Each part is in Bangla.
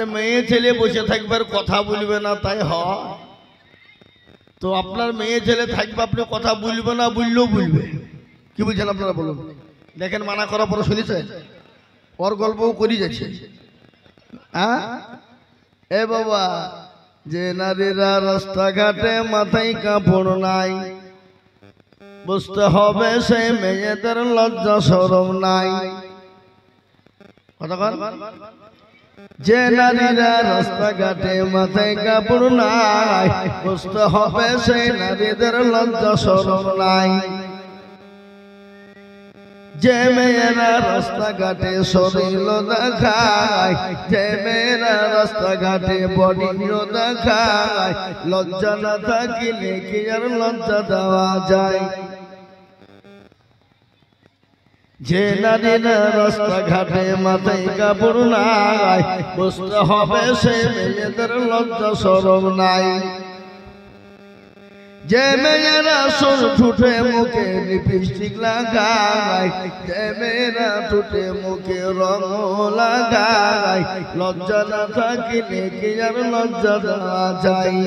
মেয়ে ছেলে বসে থাকবার কথা বলবে না তাই হয়। তো আপনার মেয়ে ছেলে থাকবে, আপনি কথা বলবে না, বললেও বলবে। কি বুঝছেন আপনারা বলুন? দেখেন, মানা করার পরে শুনেছে, ওর গল্পও করি যাচ্ছে। হ্যাঁ এ বাবা, যে নারীরা রাস্তাঘাটে মাথায় কাপড় নাই, বুঝতে হবে সেই মেয়েদের লজ্জা শরম নাই। কথা কন। যে নারীরা রাস্তাঘাটে মাথায় কাপড় নাই, বুঝতে হবে সেই নারীদের লজ্জা শরম নাই। যে মেয়েরা রাস্তাঘাটে শরীর দেখায়, যে মেয়েরা রাস্তাঘাটে বডি দেখায়, লজ্জা না থাকিলে কি আর লজ্জা দেওয়া যায়? যে নারীরা রাস্তাঘাটে মাথায় কাপড় নাই, বুঝতে হবে সেই মেয়েদের লজ্জা শরম নাই। যে মেয়েরা সুর ঠুটে মুখে লিপস্টিক লাগায়, যে মেয়েরা ঠুটে মুখে রং লাগায়, লজ্জা না থাকিলে কি আর লজ্জা দেওয়া যায়?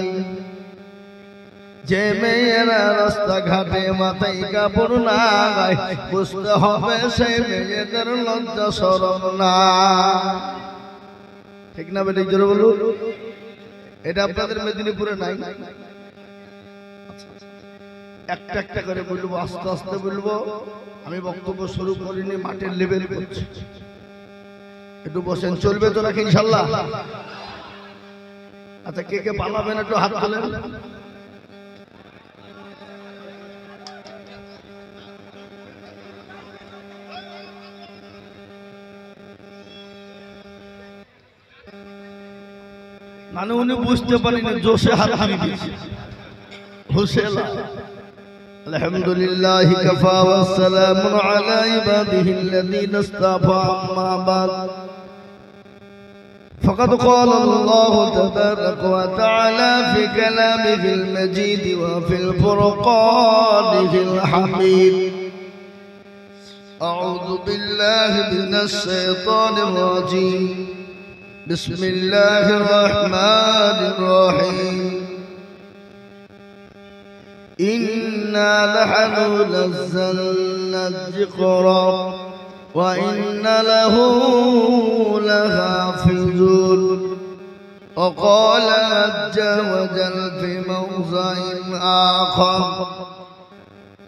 যে মেয়েরা রাস্তাঘাটে মাথায় কাপড় নাই, বুঝতে হবে সেই মেয়েদের লজ্জা শরম নাই। ঠিক না বেটা? জোরে বলুন। এটা আপনাদের মেদিনীপুরে নাই। একটা একটা করে বলবো, আস্তে আস্তে বলবো। আমি বক্তব্য শুরু করিনি, মাঠের লেভেল করছি। একটু বসেন, চলবে তো নাকি ইনশাল্লাহ? আচ্ছা, কে কে পালাবেন একটু হাত তোলেন। মানে উনি বুঝতে পারেনি, জোশে হাত তুলে দিয়েছে। হুসেলা আলহামদুলিল্লাহি কাফা ওয়া সালামুন আলা ইবাদিহিল্লাযীনা ইসতাফা, আম্মা বাদ। فقد قال الله تبارك وتعالى في كلامه المجيد وفي الفرقان الحميد: أعوذ بالله من الشيطان الرجيم، بسم الله الرحمن الرحيم. إنا نحن نزلنا الذكر وإن له لحافظون. وقال عز وجل في موضع آخر: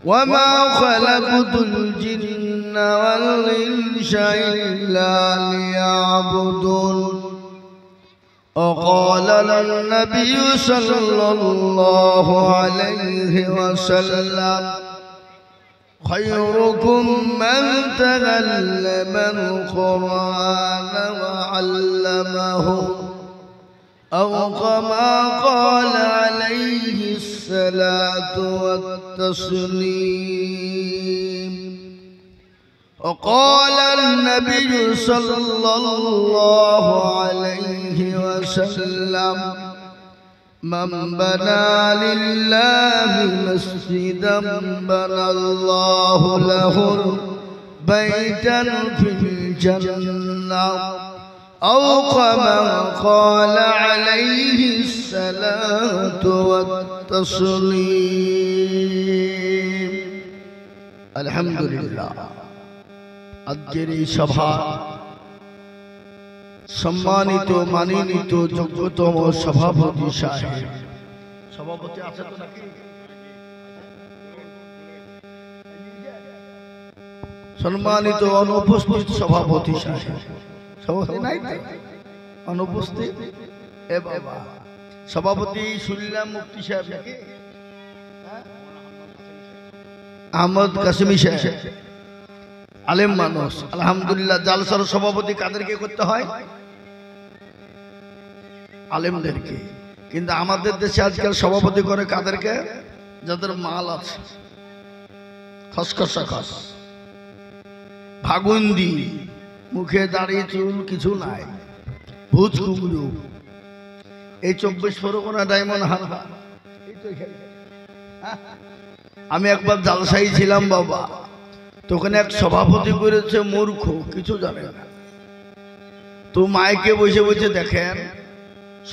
وما خلقت الجن والإنس إلا ليعبدون. وقال النبي صلى الله عليه وسلم: خيركم من تعلم القرآن وعلمه، أو كما قال عليه الصلاة والتسليم. وقال النبي صلى الله عليه وسلم: من بنى لله مسجدا بنى الله له بيتا في الجنة، أو كما قال عليه الصلاة والتسليم. الحمد لله। আজকের এই সভা সম্মানিত মানিনীত যোগ্যতম সভাপতি সাহেব, সভাপতি আছে তো নাকি? সম্মানিত অনুপস্থিত সভাপতি সাহেব, সভাপতি নাই তো, অনুপস্থিত। এ বাবা, সভাপতি শুনলাম মুফতি সাহেব নাকি? আহমদ কাসেমি সাহেব, আলেম মানুষ। আলহামদুলিল্লাহ। জালসার সভাপতি কাদেরকে করতে হয়? আলেমদেরকে। কিন্তু আমাদের দেশে আজকাল সভাপতি করে কাদেরকে? যাদের মাল আছে, খসখসা খস, ভাগুন্দি, মুখে দাড়ি চুল কিছু নাই, ভুজ কুমড়ু, এই 24 পরগনা ডায়মন্ড হারবার। আমি একবার জালসাই ছিলাম বাবা, তো ওখানে এক সভাপতি করেছে মূর্খ, কিছু জানে না। তো মাইকে বসে বসে দেখেন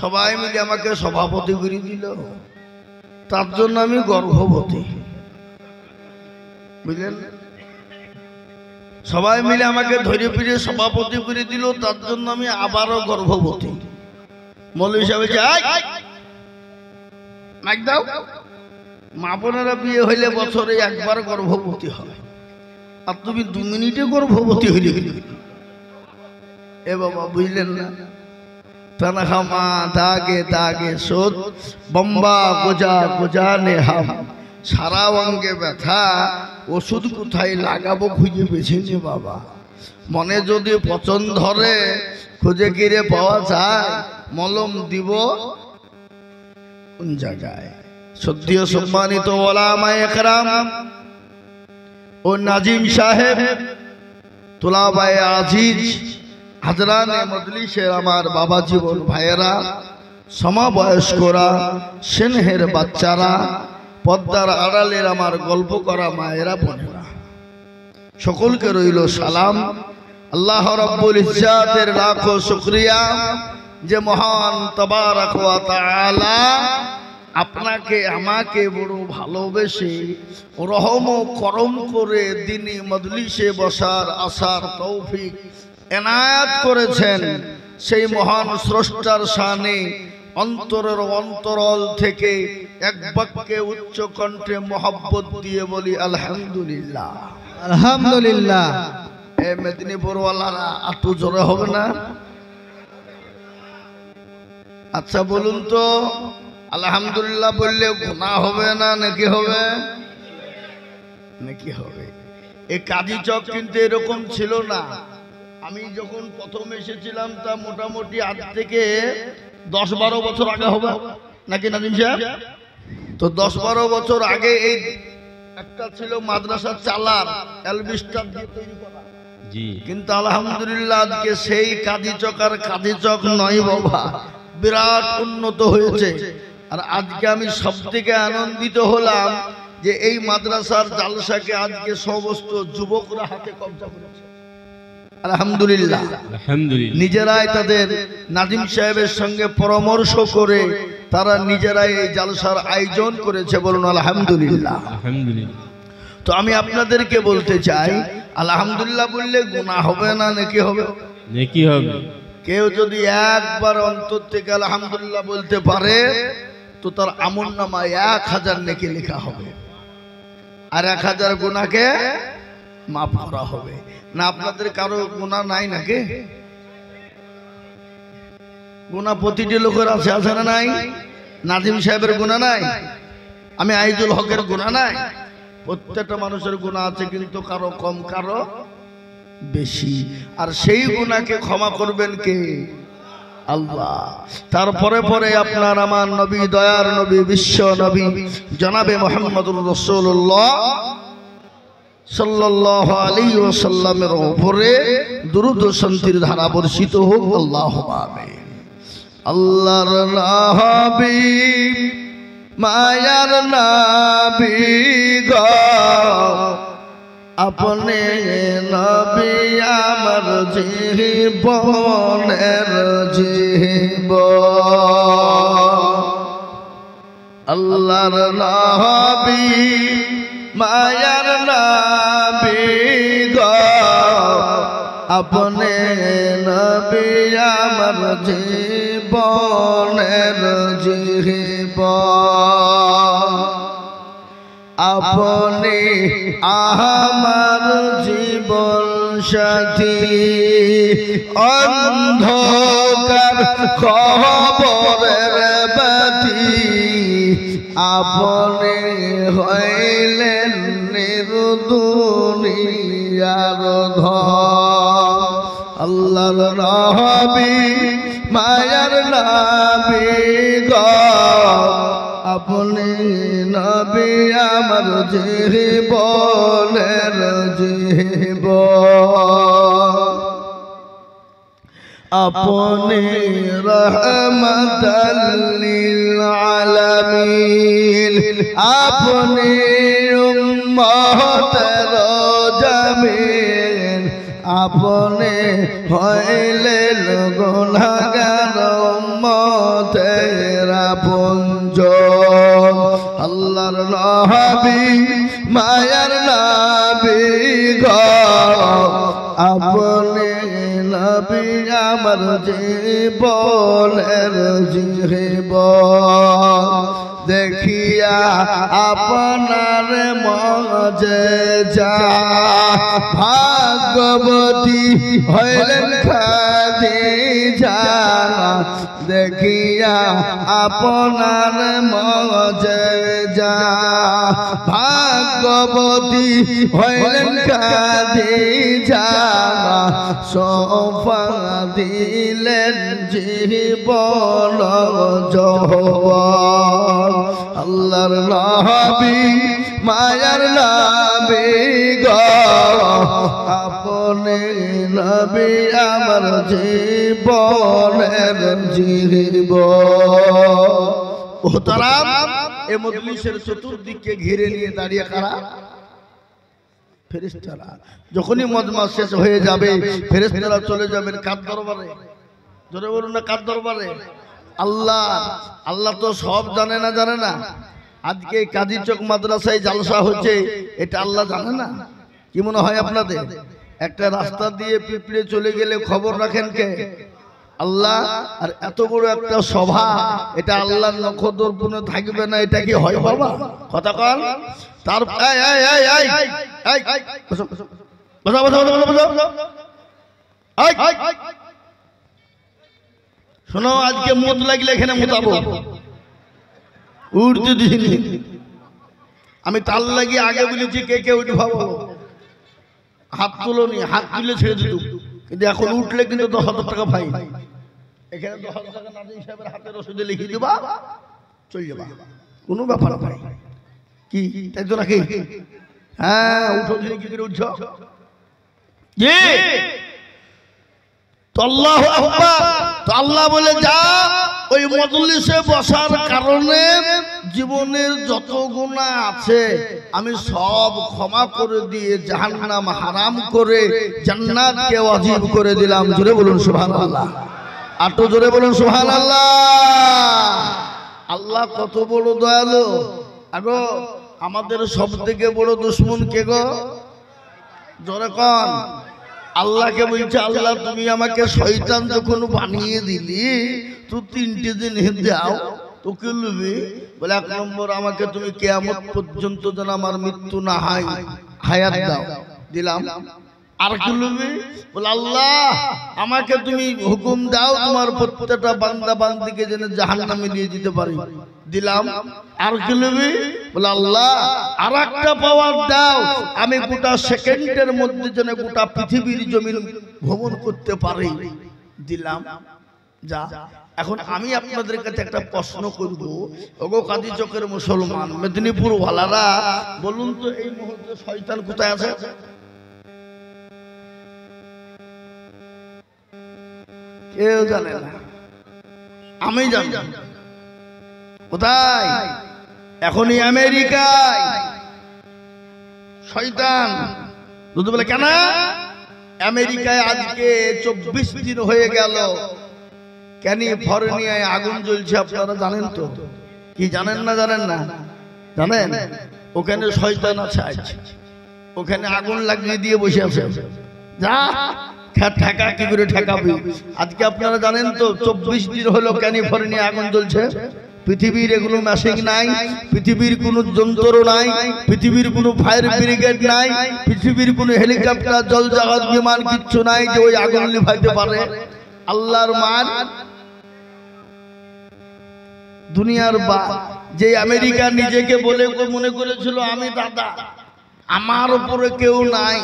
সবাই মিলে আমাকে সভাপতি করে দিল, তার জন্য আমি গর্ভবতী, বুঝলেন? সবাই মিলে আমাকে ধরে ফিরে সভাপতি করে দিল, তার জন্য আমি আবারও গর্ভবতী। মৌলভী সাহেব বলছে, মাইক দাও। মা বোনেরা বিয়ে হইলে বছরে একবার গর্ভবতী হয়, আর তুমি 2 মিনিটে গর্ভবতী হইলে এ বাবা, বুঝলেন না? তনহা দাগে দাগে সোদ বম্বা গোজা গোজা নে হাম, সারা অঙ্গে ব্যথা, ওষুধ কোথায় লাগাবো খুঁজে পেছি নে বাবা। মনে যদি পচন ধরে খুঁজে গিরে পাওয়া যায়, মলম দিব কোন জায়গায়? সত্যিও সম্মানিত ওলামায়ে কেরাম ও নাজিম সাহেব, তোলাবায়ে আজিজ, হাজরানে মজলিসের আমার বাবা জীবন ভাইয়েরা, সমবয়স্করা, স্নেহের বাচ্চারা, পর্দার আড়ালের আমার গল্প করা মায়েরা বোনেরা, সকলকে রইল সালাম। আল্লাহ রাব্বুল ইজ্জাতের লাখো শুকরিয়া যে মহান তাবারাক ওয়া তাআলা আপনাকে আমাকে বড় ভালোবেসে রহম ও করম করে দিনী মজলিসে বসার আসার তৌফিক এনায়েত করেছেন। সেই মহান স্রষ্টার শানে অন্তরের অন্তরল থেকে এক বাক্যে উচ্চ কণ্ঠে মহব্বত দিয়ে বলি আলহামদুলিল্লাহ, আলহামদুলিল্লাহ। এ মেদিনীপুর ওয়ালারা একটু জোরে হবে না? আচ্ছা বলুন তো, আলহামদুলিল্লাহ বললে গুনাহ হবে না নাকি হবে? নাকি হবে? এই কাজী চক কিন্তু এরকম ছিল না। আমি যখন প্রথম এসেছিলাম তা মোটামুটি আজ থেকে 10-12 বছর আগে হবে নাকি নাজিম সাহেব? তো 10-12 বছর আগে এই একটা ছিল মাদ্রাসার চালার, এলবিস্টার দিয়ে তৈরি করা। জি, কিন্তু আলহামদুলিল্লাহ আজকে সেই কাজী চক আর কাজী চক নয় বাবা, বিরাট উন্নত হয়েছে। আর আজকে আমি সবথেকে আনন্দিত হলাম যে এই মাদ্রাসার জালসাকে আজকে সমস্ত যুবকরা হাতে কবজা করেছে। আলহামদুলিল্লাহ, নিজেরাই তাদের নাজিম সাহেবের সঙ্গে পরামর্শ করে তারা নিজেরাই এই জালসার আয়োজন করেছে। বলুন আলহামদুলিল্লাহ। তো আমি আপনাদেরকে বলতে চাই, আলহামদুলিল্লাহ বললে গুনাহ হবে না নাকি হবে? নেকি হবে। কেউ যদি একবার অন্তর থেকে আলহামদুলিল্লাহ বলতে পারে তো তার আমলনামায় 1000 নেকি লেখা হবে, আর 1000 গুনাহকে মাফ করা হবে। না আপনাদের কারো গুনাহ নাই নাকি? গুনাহ প্রতিটি লোকের আছে, আছে না নাই? নাজিম সাহেবের গুনাহ নাই, আমি আইজুল হকের গুনাহ নাই, প্রত্যেকটা মানুষের গুনাহ আছে, কিন্তু কারো কম কারো বেশি। আর সেই গুনাহকে ক্ষমা করবেন কে? আল্লাহ। তারপরে পরে আপনার আমার নবী, দয়ার নবী, বিশ্ব নবী জনাবে মুহাম্মদুর রাসূলুল্লাহ সাল্লাল্লাহু আলাইহি ওয়াসাল্লামের উপরে দুরূদ ও শান্তির ধারা বর্ষিত হোক। আল্লাহুম্মা আমিন। আল্লাহর নবী, মায়ার নবী গো, আপনি নবী আমার জীবনের জীবন। আল্লাহর নবী, মায়ার নবী গো, আপনি নবী আমার জীবনের জীবন। আপনি আমার জীবন সাথী, অন্ধকার খবরের বাতি, আপনি হইলেন নির্দুনিয়ার ধন। আল্লাহর নবী, মায়ার নবী গো, আপনি নবী আমার জীবনের জীবন। আপনি রহমতাল লিল আলামিন, আপনি উম্মতের জামিন, আপনি হইলেন গুনাহগার উম্মতের আপনজন আল্লাহর নবী মায়ার নবী গো আপনি নবী আমার জীবনের জীবন দেখিয়া আপনার মজেজা ভাগ্যবতী হইলেন খাদিজা দেখিয়া আপনার মজেজা ভাগ্যবতী হইলেন খাদিজা সোফা দিলেন জীবন যৌবন আল্লাহর নবী মায়ার নবী গো আপনি নবী আমার জীবনের জীবন মোহতারাম এই মজলিসের চতুর্দিকে ঘিরে নিয়ে দাঁড়িয়ে কারা ফেরেশতারা যখনই মজমা শেষ হয়ে যাবে ফেরেশতারা চলে যাবেন কার দরবারে জোরে বলুন না কার দরবারে আল্লাহ আল্লাহ তো সব জানে না আজকে কাজী চক মাদ্রাসায় জালসা হচ্ছে এটা আল্লাহ জানে না কি মনে হয় আপনাদের একটা রাস্তা দিয়ে পিঁপড়ে চলে গেলে খবর রাখেন কে আল্লাহ আর এত বড় একটা সভা এটা আল্লাহর নখদর্পণে থাকবে না এটা কি হয় বাবা কথা কন তার শোনো আজকে মত লাগলে এখানে মোতাবো উঠতে দিইনি আমি তার লাগিয়ে আগে বলেছি কে কে উঠবাবো হাত তুলোনি হাত তুলে ছেড়ে দিত কিন্তু এখন উঠলে কিন্তু 10,000 টাকা ফাইন এখানে 10,000 টাকা নাজিম সাহেবের হাতে রসিদে লিখে দিবা চলে যাবা কোনো ব্যাপার ভাই কি তাই তো নাকি হ্যাঁ উঠো দিনে কি করে উঠছ তো আল্লাহু আকবার তো আল্লাহ বলে যা ওই মজলিসে বসার কারণে জীবনের যত গুনাহ আছে আমি সব ক্ষমা করে দিয়ে জাহান্নাম হারাম করে জান্নাতকে ওয়াজিব করে দিলাম জোরে বলুন সুবহানাল্লাহ আর তো জোরে বলুন সুবহানাল্লাহ আল্লাহ কত বড় দয়ালু আগো আমাদের সবথেকে বড় দুশমন কে গো জোরে কোন আল্লাহকে বলছে আল্লাহ তুমি আমাকে শয়তান যখন বানিয়ে দিলি তো 3টে দিন দাও তো কি লবি বলে 1 নম্বর আমাকে তুমি কিয়ামত পর্যন্ত যেন আমার মৃত্যু না হয় হায়াত দাও দিলাম আর কি লবি বলে আল্লাহ আমাকে তুমি হুকুম দাও তোমার প্রত্যেকটা বান্দা বান্দিকে যেন জাহান্নামে নিয়ে যেতে পারি দিলাম আর কি লবি বলে আল্লাহ আরেকটা পাওয়ার দাও আমি গোটা সেকেন্ডের মধ্যে যেন গোটা পৃথিবীর জমিন ভ্রমণ করতে পারি দিলাম যা এখন আমি আপনাদের কাছে একটা প্রশ্ন করব ওগো কাজী চকের মুসলমান মেদিনীপুর ওয়ালারা বলুন তো এই মুহূর্তে শয়তান কোথায় আছে কেউ জানে না আমি জানি কোথায় এখনই আমেরিকায় শয়তান বুঝতে বলে কেন আমেরিকায় আজকে 24 দিন হয়ে গেল ক্যালিফোর্নিয়ায় আগুন জ্বলছে আপনারা জানেন তো কি জানেন না জানেন ওখানে শয়তান আছে ওখানে আগুন লাগিয়ে দিয়ে বসে আছে যা ঠেকা কি করে ঠেকাবে আজকে আপনারা জানেন তো 24 দিন হলো ক্যালিফোর্নিয়া আগুন জ্বলছে পৃথিবীর এগুলো মেশিন নাই পৃথিবীর কোনো যন্ত্র নাই পৃথিবীর কোনো ফায়ার ব্রিগেড নাই পৃথিবীর কোনো হেলিকপ্টার জল জাহাজ বিমান কিচ্ছু নাই যে ওই আগুন নিভাইতে পারে আল্লাহর মান দুনিয়ার যে আমেরিকা নিজেকে বলে মনে করেছিল আমি দাদা আমার উপরে কেউ নাই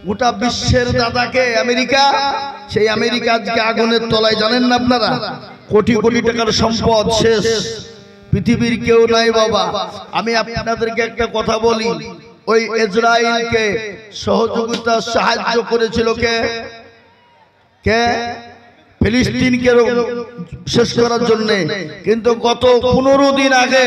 গোটা বিশ্বের দাদাকে আমেরিকা সেই আমেরিকা আজকে আগুনের তলায় জানেন না আপনারা কোটি কোটি টাকার সম্পদ শেষ পৃথিবীর কেউ নাই বাবা আমি আপনাদেরকে একটা কথা বলি ওই ইসরায়েলকে সহযোগিতা সাহায্য করেছিল কে কে ফিলিস্তিনকে শেষ করার জন্য, কিন্তু গত 15 দিন আগে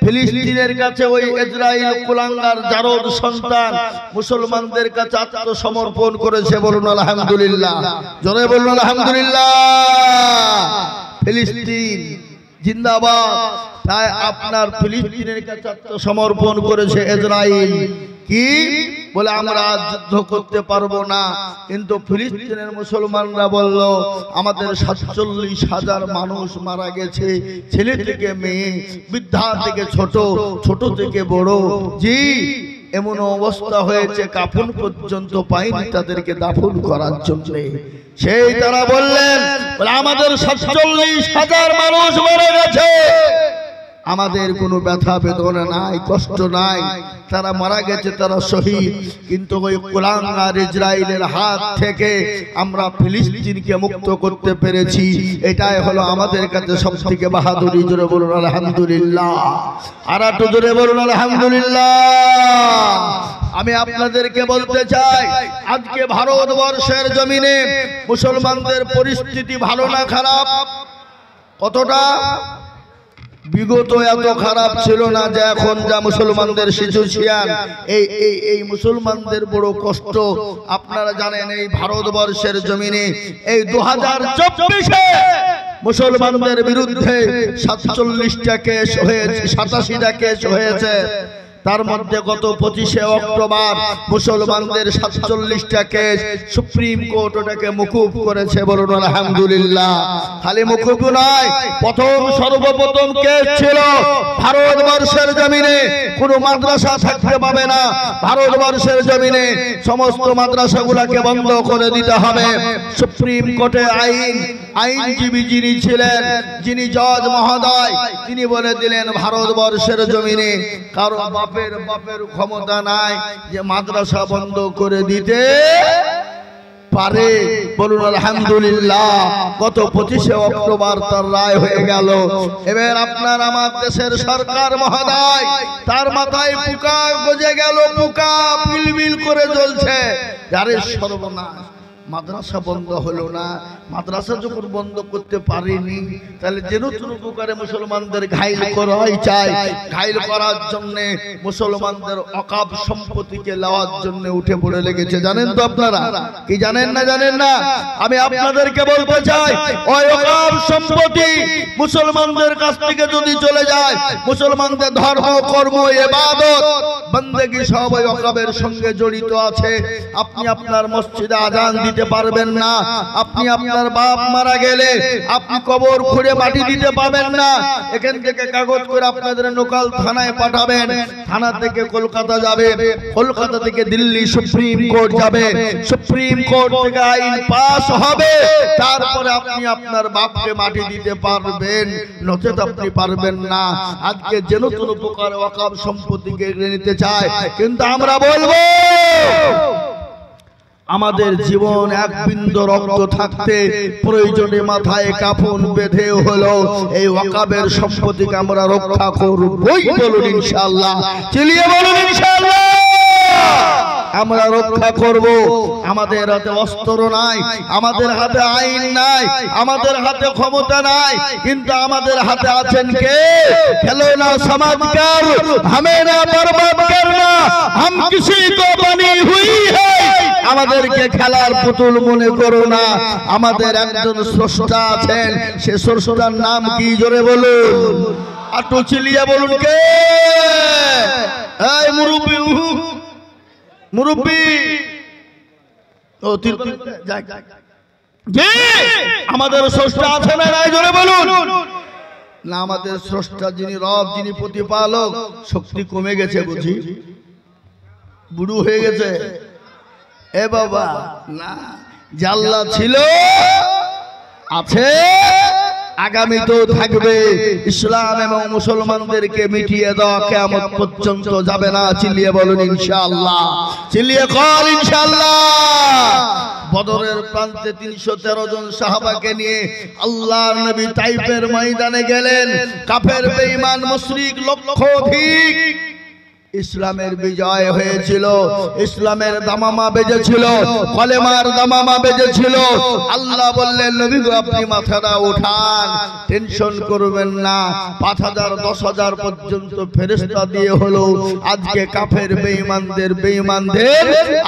ফিলিস্তিনের কাছে ওই ইসরাইল কুলাঙ্গার জারদ সন্তান মুসলমানদের কাছে আত্মসমর্পণ করেছে। বলুন আলহামদুলিল্লাহ, জোরে বলুন আলহামদুলিল্লাহ। ফিলিস্তিন জিন্দাবাদ। তাই আপনার ফিলিস্তিনের কাছে আত্মসমর্পণ করেছে ইসরাইল। কি বলে আমরা যুদ্ধ করতে পারবো না, কিন্তু ফিলিস্তিনের মুসলমানরা বলল আমাদের 47,000 মানুষ মারা গেছে, ছেলে থেকে মেয়ে, বৃদ্ধা থেকে ছোট, ছোট থেকে বড়। জি, এমন অবস্থা হয়েছে কাফন পর্যন্ত পাইনি তাদেরকে দাফন করার জন্য। সেই তারা বললেন আমাদের 47,000 মানুষ মারা গেছে, আমাদের কোনো ব্যথা বেদনা নাই, কষ্ট নাই, তারা মারা গেছে, তারা শহীদ, কিন্তু ওই কুলাঙ্গার ইসরাইলের হাত থেকে আমরা ফিলিস্তিনকে মুক্ত করতে পেরেছি। এটাই হলো আমাদের কাছে সবথেকে বাহাদুরি। জোরে বলুন আলহামদুলিল্লাহ, আর একটু জোরে বলুন আলহামদুলিল্লাহ। আমি আপনাদেরকে বলতে চাই, আজকে ভারতবর্ষের জমিনে মুসলমানদের পরিস্থিতি ভালো না খারাপ? কতটা? বিগত এত খারাপ ছিল না যে এখন যা মুসলমানদের সিচুয়েশন। এই মুসলমানদের বড় কষ্ট আপনারা জানেন। এই ভারতবর্ষের জমিনে এই 2024-এ মুসলমানদের বিরুদ্ধে 47টা কেস হয়েছে, 87টা কেস হয়েছে। তার মধ্যে গত 25শে অক্টোবর মুসলমানদের 47টা কেস সুপ্রিম কোর্ট ওটাকে মকুফ করেছে। বলুন আলহামদুলিল্লাহ। খালি মকুফ নয়, সর্বপ্রথম কেস ছিল ভারতবর্ষের জমিনে কোনো মাদ্রাসা থাকতে পাবে না, ভারতবর্ষের জমিনে সমস্ত মাদ্রাসাগুলোকে বন্ধ করে দিতে হবে। সুপ্রিম কোর্টে আইনজীবী যিনি ছিলেন, যিনি জজ মহোদয়, তিনি বলে দিলেন ভারতবর্ষের জমিনে কারো বাপের ক্ষমতা নাই যে মাদ্রাসা বন্ধ করে দিতে পারে। বলুন আলহামদুলিল্লাহ। গত 25শে অক্টোবর তার রায় হয়ে গেল। এবার আপনার আমার দেশের সরকার মহোদয়, তার মাথায় পোকা গজে গেল, পোকা বিলবিল করে জ্বলছে। আরে সর্বনাশ, মাদ্রাসা বন্ধ হলো না, মাদ্রাসা যখন বন্ধ করতে পারেনি তাহলে যেন কোনো প্রকারে মুসলমানদের ঘাইল করাই চায়। ঘাইল করার জন্য মুসলমানদের অকাব সম্পত্তিকে নেওয়ার জন্য উঠে পড়ে লেগেছে। জানেন তো আপনারা? কি জানেন না? জানেন না? আমি আপনাদেরকে বলতে চাই, ওই অকাব সম্পত্তি মুসলমানদের কাছ থেকে যদি চলে যায়, মুসলমানদের ধর্ম, কর্ম, ইবাদত, বন্দেগী সব ওই অকাবের সঙ্গে জড়িত আছে। আপনি আপনার মসজিদে আজান দিতে পারবেন না, আপনি আপনার বাপ মারা গেলে আপনি কবর খুঁড়ে মাটি দিতে পাবেন না। এখান থেকে কাগজ করে আপনাদের লোকাল থানায় পাঠাবেন, থানা থেকে কলকাতা যাবে, কলকাতা থেকে দিল্লি সুপ্রিম কোর্ট যাবে, সুপ্রিম কোর্ট থেকে আইন পাস হবে, তারপরে আপনি আপনার বাপকে মাটি দিতে পারবেন, নচেত আপনি পারবেন না। আজকে যেন কোনো প্রকার ওয়াকফ সম্পত্তিকে নিতে চায়, কিন্তু আমরা বলবো আমাদের জীবন এক বিন্দু রক্ত থাকতে প্রয়োজনে মাথায় কাফন বেঁধে হলো এই ওয়াকফের সম্পত্তিকে আমরা রক্ষা করবই। বলুন ইনশাআল্লাহ, চিলিয়ে বলুন ইনশাআল্লাহ। আমরা রক্ষা করব। আমাদের হাতে অস্ত্র নাই, আমাদের হাতে আইন নাই, আমাদের হাতে ক্ষমতা নাই, কিন্তু আমাদের হাতে আছেন কে? খেলোনা সমাজকার, हमें ना बर्बाद करना, हम किसी को बनी हुई है। আমাদেরকে খেলার পুতুল মনে করো না। আমাদের একজন স্রষ্টা আছেন, সে স্রষ্টার নাম কি? জোরে বলুন, আর তো চিলিয়ে বলুন কে? এই মুরব্বি, মুরব্বি, ও যাক, জি আমাদের স্রষ্টা আছে না নাই? জোরে বলুন না। আমাদের স্রষ্টা যিনি রব, যিনি প্রতিপালক, শক্তি কমে গেছে বুঝি, বুড়ো হয়ে গেছে? এ বাবা না, জাল্লা ছিল, আছে, আগামীতেও থাকবে। ইসলাম এবং মুসলমানদেরকে মিটিয়ে দেওয়া কিয়ামত পর্যন্ত যাবে না। চিল্লিয়ে বলুন ইনশাআল্লাহ, চিল্লিয়ে কর ইনশাআল্লাহ। বদরের প্রান্তে 313 জন সাহাবাকে নিয়ে আল্লাহর নবী তাইফের ময়দানে গেলেন। কাফের বেঈমান মুশরিক লক্ষাধিক ইসলামের বিজয় হয়েছিল, ইসলামের দামামা বেজেছিল, কলেমার দামামা বেজেছিল। আল্লাহ বললেন নবী গো আপনি মাথাটা উঠান, টেনশন করবেন না। ৫,০০০ ১০,০০০ পর্যন্ত ফেরেশতা দিয়ে হলো আজকে কাফের বেঈমানদের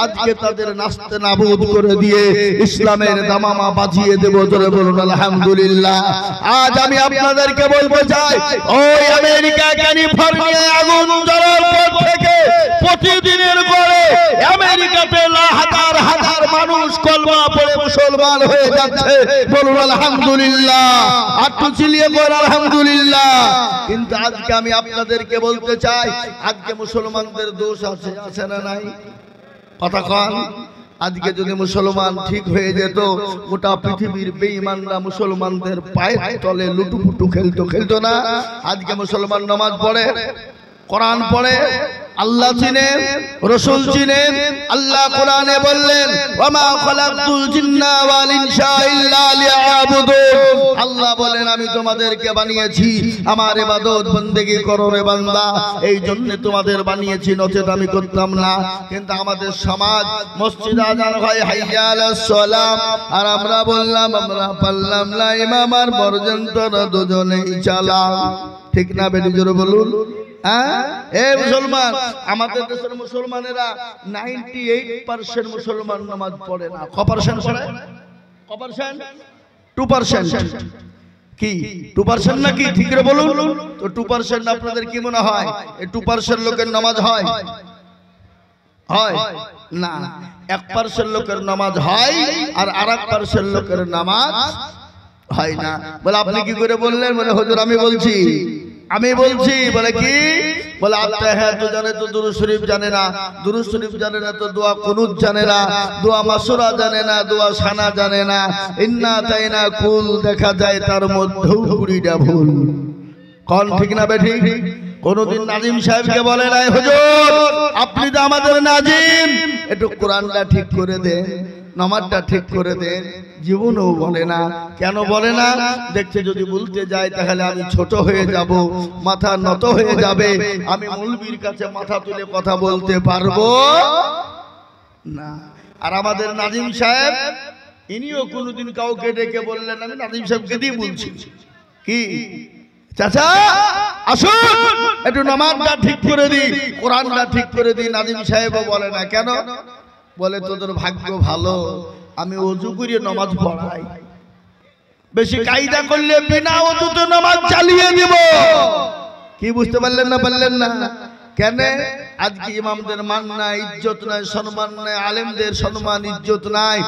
আজকে তাদের নাস্তে নাবুদ করে দিয়ে ইসলামের দামামা বাজিয়ে দেব। জোরে বলুন আলহামদুলিল্লাহ। আজ আমি আপনাদেরকে বলতে চাই, ওই আমেরিকা ক্যালিফোর্নিয়ায় আগুন জ্বলার পর থেকে প্রতিদিনের গড়ে আমেরিকাতে হাজার হাজার মানুষ কলমা পড়ে মুসলমান হয়ে যাচ্ছে। বলুন আলহামদুলিল্লাহ, একটু চিল্লিয়ে বলুন আলহামদুলিল্লাহ। কিন্তু আজকে আমি আপনাদেরকে বলতে চাই, আজকে মুসলমানদের দোষ আছে, আছে না নাই? কথা কন। আজকে যদি মুসলমান ঠিক হয়ে যেত, গোটা পৃথিবীর বেঈমানরা মুসলমানদের পায়ের তলে লুটুপুটু খেলতো না? আজকে মুসলমান নামাজ পড়ে, কোরআন পড়ে, আল্লাহ চিনে, রাসূল চিনে। আল্লাহ কোরআনে বললেন ওয়ামা খালাকতুল জিন্না ওয়াল ইনসা ইল্লা লিয়াবুদুন। আল্লাহ বলেন আমি তোমাদেরকে বানিয়েছি আমার ইবাদত বندگی করো রে বান্দা, এই জন্য তোমাদের বানিয়েছি, নচেত আমি করতাম না। কিন্তু আমাদের সমাজ মসজিদ আযান হয় হাইয়া আলাস সালাম, আর আমরা বললাম আমরা পারলাম না ইমাম আর পর্যন্ত দুজনেই চালাম। ঠিক না বেটি? জোরে বলুন। মুসলমান, আমাদের দেশের মুসলমানেরা 98% মুসলমান নামাজ পড়ে না। ক পার্সেন্ট পড়ে? ক পার্সেন্ট? 2%। কি 2% নাকি? ঠিক করে বলুন তো। 2% আপনাদের কি মনে হয় এই 2% লোকের নামাজ হয়? হয় না। 1% লোকের নামাজ হয় আর 1% লোকের নামাজ হয় না। বলে আপনি কি করে বললেন? বলে হুজুর আমি বলছি। বলে কি? বলে আত্তাহিয়াত জানে তো দুরূদ শরীফ জানে না, দুরূদ শরীফ জানে না তো দোয়া কুনুত জানে না, দোয়া মাসুরা জানে না, দোয়া সানা জানে না। ইন্না তাইনা কুল দেখা যায় তার মধ্যেও 20টা ভুল। কোন ঠিক না বেঠিক? কোনদিন নাজিম সাহেবকে বলে নাই হুজুর আপনি তো আমাদের নাজিম, একটু কোরআনটা ঠিক করে দেন, নামাজটা ঠিক করে দেন? জীবনেও বলে না। কেন বলে না? দেখছে যদি বলতে যায় তাহলে আমি ছোট হয়ে যাব, মাথা নত হয়ে যাবে, আমি মৌলবীর কাছে মাথা তুলে কথা বলতে পারবো না। আর আমাদের নাজিম সাহেব ইনিও কোনোদিন কাউকে ডেকে বললেন, আমি নাজিম সাহেবকে দিয়ে বলছি কি চাচা আসুন একটু নামাজটা ঠিক করে দিই, কোরআনটা ঠিক করে দিই। নাজিম সাহেবও বলে না। কেন? বলে তোদের ভাগ্য ভালো, আমি ওযু করে নামাজ পড়াই, বেশি কায়দা করলে বিনা ওযুতে নামাজ চালিয়ে দিব। কি বুঝতে পারলেন না? পারলেন না? কেন? আজকে ইমামদের মান নাই, ইজ্জত নাই, সম্মান নাই, আলেমদের সম্মান ইজ্জত নাই।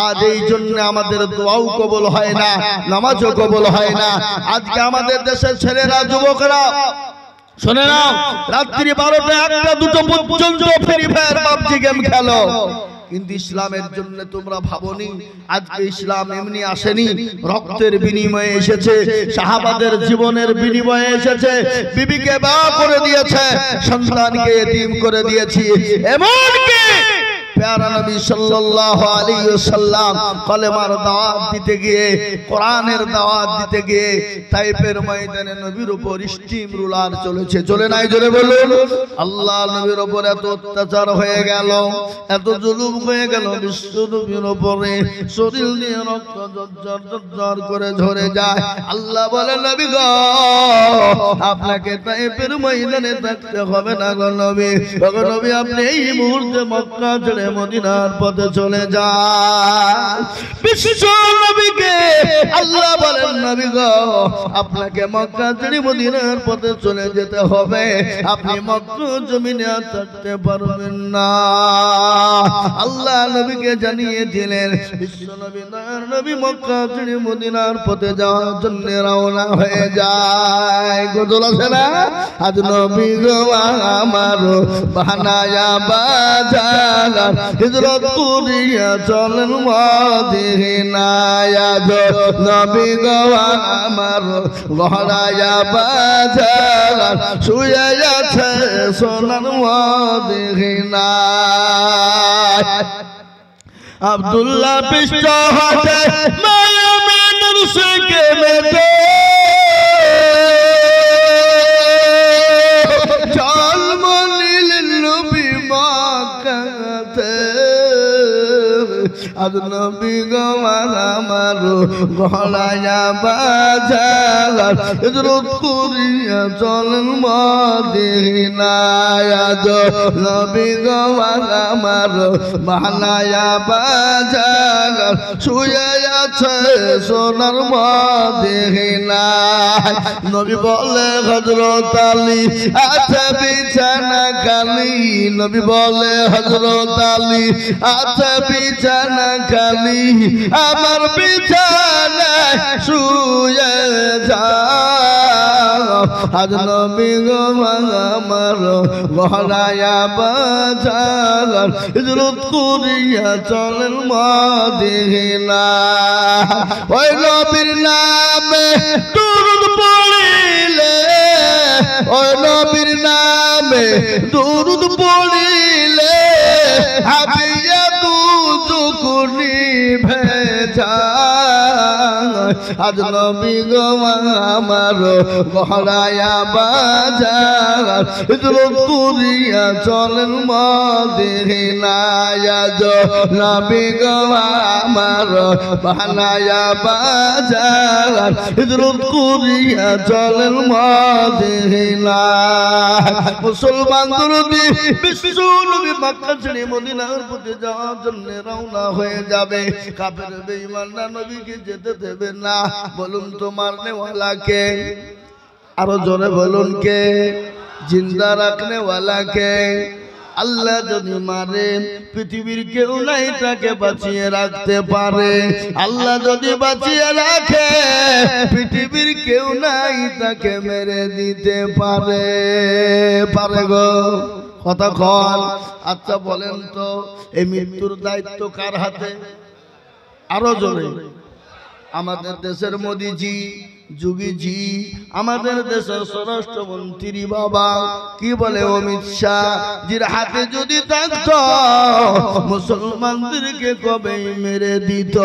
আজ এই জন্য আমাদের দোয়াও কবুল হয় না, নামাজও কবুল হয় না। আজকে আমাদের দেশের ছেলেরা, যুবকরা শুনে নাও, রাত্রি 12টা 1টা 2টো পর্যন্ত ফ্রি ফায়ার পাবজি গেম খেলো। কিন্তু ইসলামের জন্য তোমরা ভাবনি? আজকে ইসলাম এমনি আসেনি, রক্তের বিনিময়ে এসেছে, সাহাবাদের জীবনের বিনিময়ে এসেছে। বিবিকে বিবাহ করে দিয়েছে, সন্তানকে এতিম করে দিয়েছি। এমনকি প্যারা নবী সাল্লাল্লাহু আলাইহি ওয়াসাল্লাম কলেমার দাওয়াত দিতে গিয়ে, কোরআনের দাওয়াত দিতে গিয়ে তাইফের ময়দানে নবীর উপর স্টিম রুলার চলেছে। চলে নাই? জোরে বলুন। আল্লাহ নবীর উপর এত অত্যাচার হয়ে গেল, এত জুলুম হয়ে গেল, বিশ্ব নবীর উপরে শরীর দিয়ে রক্ত ঝরঝর করে ঝরে যায়। আল্লাহ বলে নবী গো আপনাকে তাইফের ময়দানে থাকতে হবে না গো নবী। গো নবী আপনি এই মুহূর্তে মক্কা ছেড়ে মদিনার পথে চলে যান। বিশ্ব নবীকে আল্লাহ বলেন নবী গো আপনাকে মক্কা ছেড়ে মদিনার পথে চলে যেতে হবে, আপনি মক্কা জমিনে থাকতে পারবেন না। আল্লাহ নবীকে জানিয়ে দিলেন। বিশ্ব নবী দয়ার নবী মক্কা ছেড়ে মদিনার পথে যাওয়ার জন্য রওনা হয়ে যায়। গজল আছে না? আজ নবী গো আমার বানায়া বাজার হিজরত করিয়া চলেন মদিনায়। আজ নবী গো আমার গহরায়া বাজার শুয়ে আছে সোনার মদিনায়। আব্দুল্লাহ পৃষ্ঠ হতে মায়া মেনুর থেকে মেটে জন্ম নিলে আজ নবী গো আমার গলায়া বাজার হিজরত করিয়া চলেন মদিনায় আজ নবী গো আমার বানায়া বাজার শুয়ে আছে সোনার মদিনায় নবী বলে হযরত আলী আছে বিছানা খালি নবী বলে হযরত আলী আছে বিছানা খালি আমার বিছানায় শুয়ে যাও আজ নবী গো আমার গলায়া বাজার হিজরত করিয়া চলেন মদিনা ওই নবীর নামে দুরূদ পড়িলে ওই নবীর নামে দুরূদ পড়িলে হাবিয়া দুজুকুনি ভেজা আজ নবী গো আমার গলায়া বাজার হিজরত করিয়া চলেন মদিনায় আজ নবী গো আমার বানায়া বাজার হিজরত করিয়া চলেন মদিনায় মুসলমান দরদি বিশ্ব নবী মক্কা ছেড়ে মদিনার পথে যাওয়ার জন্য রওনা হয়ে যাবে কাফের বেঈমানরা নবীকে যেতে দেবে না বলুন তো মারনে ওয়ালা কে আরো জোরে বলুন কে জিন্দা রাখনে ওয়ালা কে আল্লাহ যদি মারেন পৃথিবীর কেউ নাই তাকে বাঁচিয়ে রাখতে পারে আল্লাহ যদি বাঁচিয়ে রাখে পৃথিবীর কেউ নাই তাকে মেরে দিতে পারে পারে গো কথা কন আচ্ছা বলেন তো এই মৃত্যুর দায়িত্ব কার হাতে আরো জোরে আমাদের দেশের মোদিজি যোগীজি আমাদের দেশের স্বরাষ্ট্রমন্ত্রী বাবা কি বলে অমিত শাহ জির হাতে যদি থাকতো মুসলমানদেরকে কবে মেরে দিত